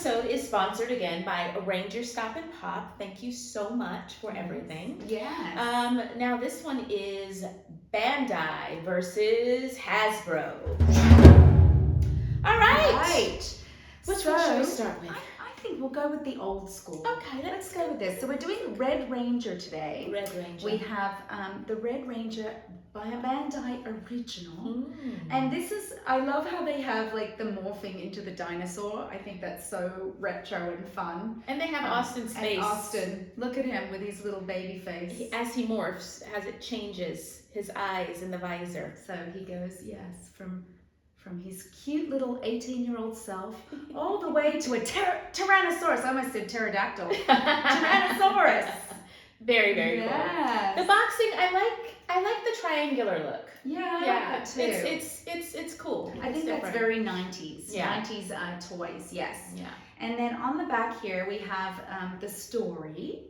episode is sponsored again by Ranger Stop and Pop. Thank you so much for everything. Yes. Now this one is Bandai versus Hasbro. All right. Which one should we start with? I think we'll go with the old school. Okay, let's go with this. So we're doing Red Ranger today. Red Ranger. We have the Red Ranger by a Bandai original. And this is, I love how they have like the morphing into the dinosaur. I think that's so retro and fun. And they have Austin's face. And Austin, look at him with his little baby face. As he morphs, as it changes his eyes in the visor. So he goes, yes, from his cute little 18-year-old self all the way to a Tyrannosaurus. I almost said pterodactyl. Tyrannosaurus. Very, very cool. The boxing, I like the triangular look. Yeah, I like that too. It's cool. I think that's very 90s. Yeah. 90s toys, yes. Yeah. And then on the back here we have the story,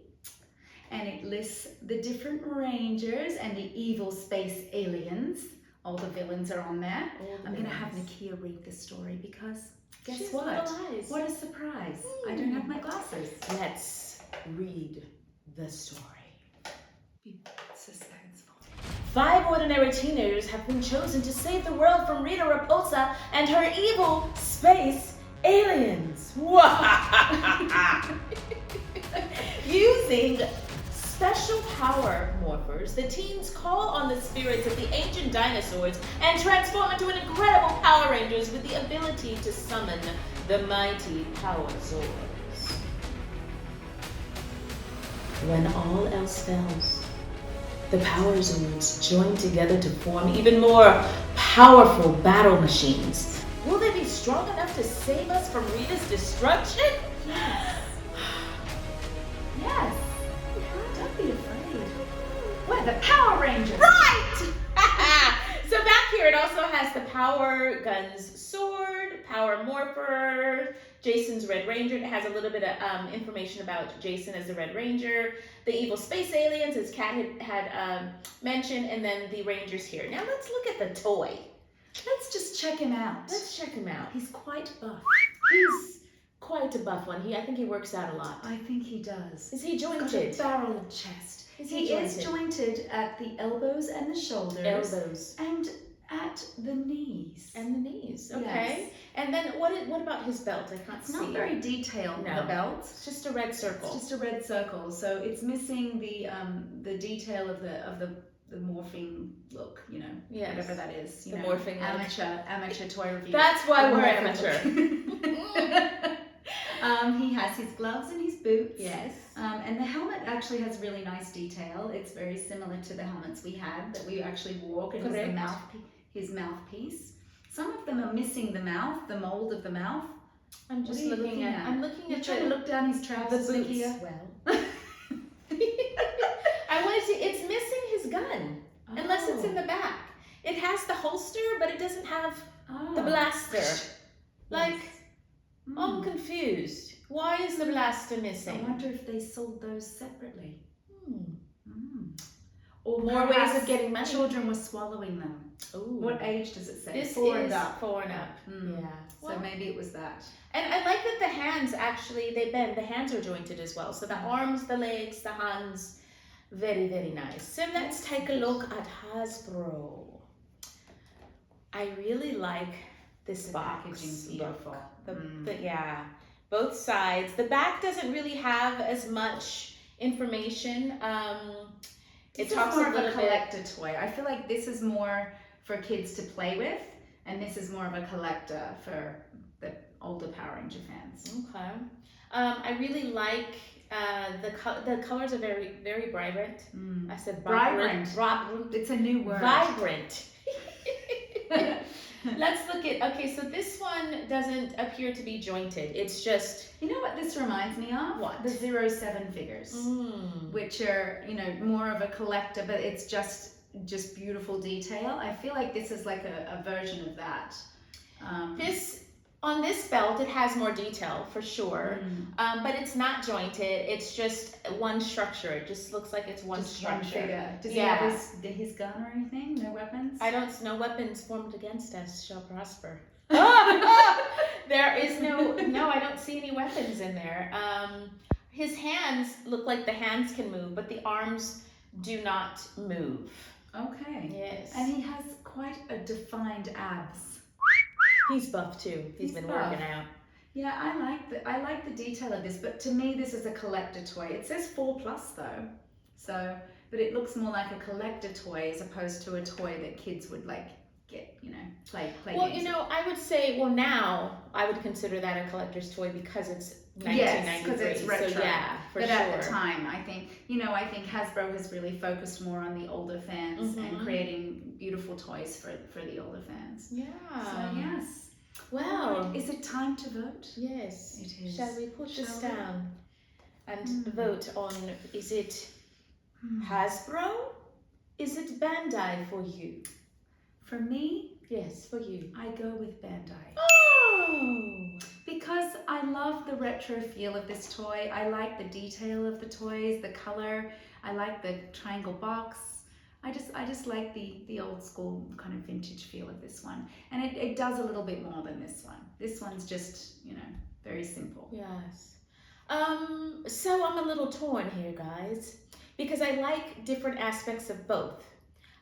and it lists the different Rangers and the evil space aliens. All the villains are on there. I'm going to have Nakia read the story because guess what? What a surprise. I don't have my glasses. Let's read the story. Be suspenseful. 5 ordinary teenagers have been chosen to save the world from Rita Repulsa and her evil space aliens. Using special power morphers, the teens call on the spirits of the ancient dinosaurs and transform into an incredible Power Rangers with the ability to summon the mighty Power Zords. When all else fails, the Power Zords join together to form even more powerful battle machines. Will they be strong enough to save us from Rita's destruction? Yes. Yes. Don't be afraid. We're the Power Rangers. Right! So back here it also has the Power Guns sword, Power Morpher, Jason's Red Ranger. It has a little bit of information about Jason as the Red Ranger, the evil space aliens as Kat had mentioned, and then the Rangers here. Now let's look at the toy. Let's just check him out. Let's check him out. He's quite buff. He's quite a buff one. I think he works out a lot. I think he does. Is he jointed? He's got a barreled chest. He is jointed at the elbows and the shoulders. Elbows. And at the knees. And the knees, okay. Yes. And then what about his belt? I can't see. It's not very detailed, the belt. It's just a red circle. It's just a red circle. So it's missing the detail of the morphing look, you know, whatever that is. You know, morphing amateur toy review. That's why we're amateur. He has his gloves and his boots. Yes. And the helmet actually has really nice detail. It's very similar to the helmets we had that we actually wore, and his mouthpiece. Some of them are missing the mouth, the mold of the mouth. I'm just looking at. I'm looking at. Trying to look down his trousers, Nakia. Well. I want to see. It's missing his gun, unless it's in the back. It has the holster, but it doesn't have the blaster. Like, I'm confused. Why is the blaster missing? I wonder if they sold those separately. Or more ways of getting money. Children were swallowing them. Ooh. What age does it say? This 4 is and up. 4 and up. Yeah. So maybe it was that. And I like that the hands actually, they bend. The hands are jointed as well. So the arms, the legs, the hands, very, very nice. So let's take a look at Hasbro. I really like this box. Packaging's beautiful. Both sides. The back doesn't really have as much information. It talks more of a collector toy. I feel like this is more for kids to play with, and this is more of a collector for the older Power Ranger fans. Okay. I really like the colors are very, very vibrant. I said vibrant. It's a new word. Vibrant. Let's look at, okay, so this one doesn't appear to be jointed. It's just... You know what this reminds me of? What? The 07 figures, which are, you know, more of a collector, but it's just beautiful detail. I feel like this is like a version of that. On this belt, it has more detail for sure, but it's not jointed. It's just one structure. It just looks like it's one structure. One figure. Does he have his gun or anything? No weapons? No weapons formed against us shall prosper. There is no, I don't see any weapons in there. His hands look like the hands can move, but the arms do not move. Okay. Yes. And he has quite a defined abs. He's buff too. He's been working out. Yeah, I like the detail of this, but to me this is a collector toy. It says 4+ though. So, but it looks more like a collector toy as opposed to a toy that kids would like get, you know, play Well, games you know, I would say, well, now I would consider that a collector's toy because it's with. 1993. Yes, because it's retro. So yeah, for but sure. at the time, I think Hasbro has really focused more on the older fans and creating beautiful toys for the older fans. Yeah. So yes. Well, Alright, is it time to vote? yes. It is. Shall we put this Shall we? down and vote on, is it Hasbro? Is it Bandai for you? For me, Yes, for you. I go with Bandai. Oh! Because I love the retro feel of this toy. I like the detail of the toys, the color. I like the triangle box. I just like the old school kind of vintage feel of this one. And it does a little bit more than this one. This one's just, you know, very simple. Yes. So I'm a little torn here, guys, because I like different aspects of both.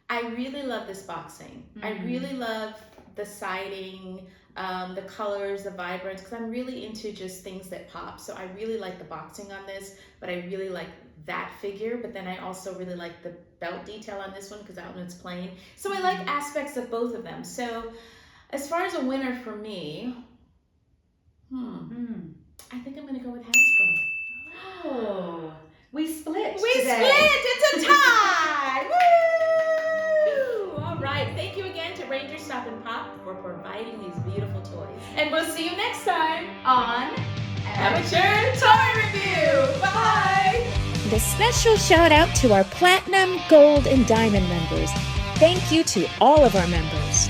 I really love this boxing. I really love the siding, the colors, the vibrance, because I'm really into just things that pop. So I really like the boxing on this, but I really like that figure. But then I also really like the belt detail on this one because that one's plain. So I like aspects of both of them. So as far as a winner for me, I think I'm going to go with Hasbro. Oh, we split. We today. split! It's a tie! Woo! All right. Thank you again to Ranger Stop and Pop for providing these beautiful toys. And we'll see you next time On Amateur Toy Review. Bye! And a special shout out to our Platinum, Gold, and Diamond members. Thank you to all of our members.